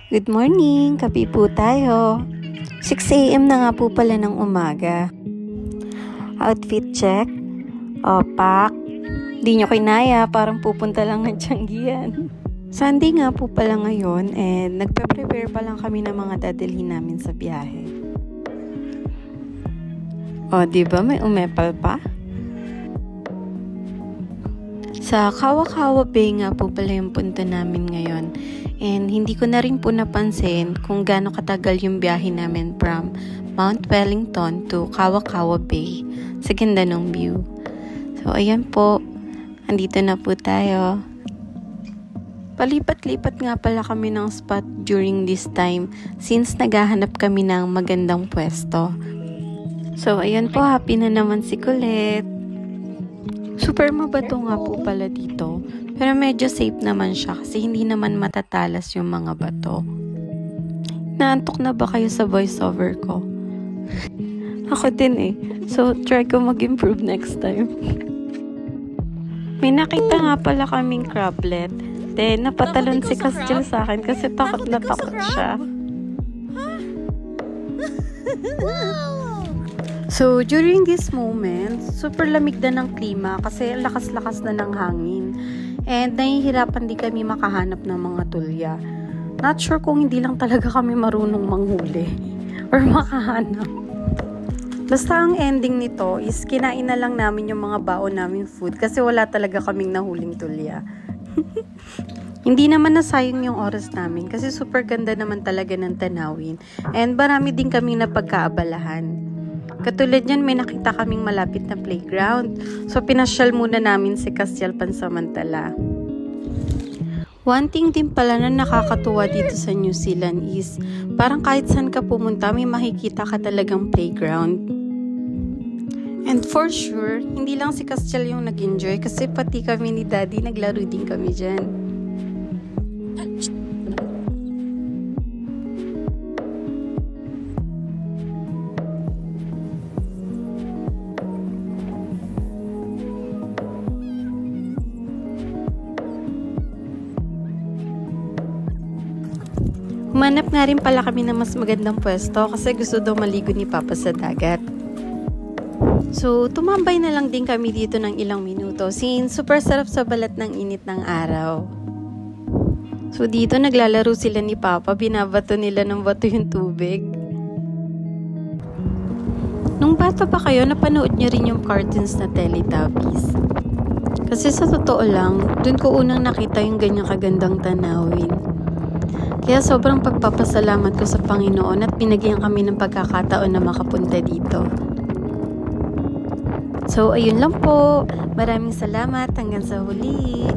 Good morning! Kape po tayo. 6 AM na nga po pala ng umaga. Outfit check. Pack. Di nyo kinaya, parang pupunta lang ng Tianggian. Sunday nga po pala ngayon and nagpe-prepare pa lang kami ng mga dadalhin namin sa biyahe. Diba may umepal pa? Sa Kawa-Kawa Bay nga po pala yung punta namin ngayon. And hindi ko na rin po napansin kung gaano katagal yung biyahe namin from Mount Wellington to Kawa-Kawa Bay sa ganda ng view. So, ayan po. Andito na po tayo. Palipat-lipat nga pala kami ng spot during this time since naghahanap kami ng magandang pwesto. So, ayan po. Happy na naman si Colette. Super mabato nga po pala dito. Pero medyo safe naman siya kasi hindi naman matatalas yung mga bato. Naantok na ba kayo sa voiceover ko? Ako din eh. So, try ko mag-improve next time. May nakita nga pala kaming crablet. Then, napatalon si Castiel sa akin kasi takot na takot siya. So, during this moment, super lamig na ng klima kasi lakas-lakas na ng hangin. And nahihirapan din kami makahanap ng mga tulya. Not sure kung hindi lang talaga kami marunong manghuli or makahanap. Basta ang ending nito is kinain na lang namin yung mga baon naming food kasi wala talaga kaming nahuling tulya. Hindi naman nasayang yung oras namin kasi super ganda naman talaga ng tanawin. And marami din kaming napagkaabalahan. Katulad yan, may nakita kaming malapit na playground. So, pinasyal muna namin si Castiel pansamantala. One thing din pala na nakakatuwa dito sa New Zealand is parang kahit saan ka pumunta, may makikita ka talagang playground. And for sure, hindi lang si Castiel yung nag-enjoy kasi pati kami ni Daddy naglaro din kami dyan. Humanap nga rin pala kami ng mas magandang pwesto kasi gusto daw maligo ni Papa sa dagat. So, tumambay na lang din kami dito ng ilang minuto since super sarap sa balat ng init ng araw. So, dito naglalaro sila ni Papa, binabato nila ng bato yung tubig. Nung bata pa kayo, napanood nyo rin yung cartoons na Teletubbies. Kasi sa totoo lang, dun ko unang nakita yung ganyang kagandang tanawin. Kaya sobrang pagpapasalamat ko sa Panginoon at binigyan kami ng pagkakataon na makapunta dito. So, ayun lang po. Maraming salamat. Hanggang sa huli.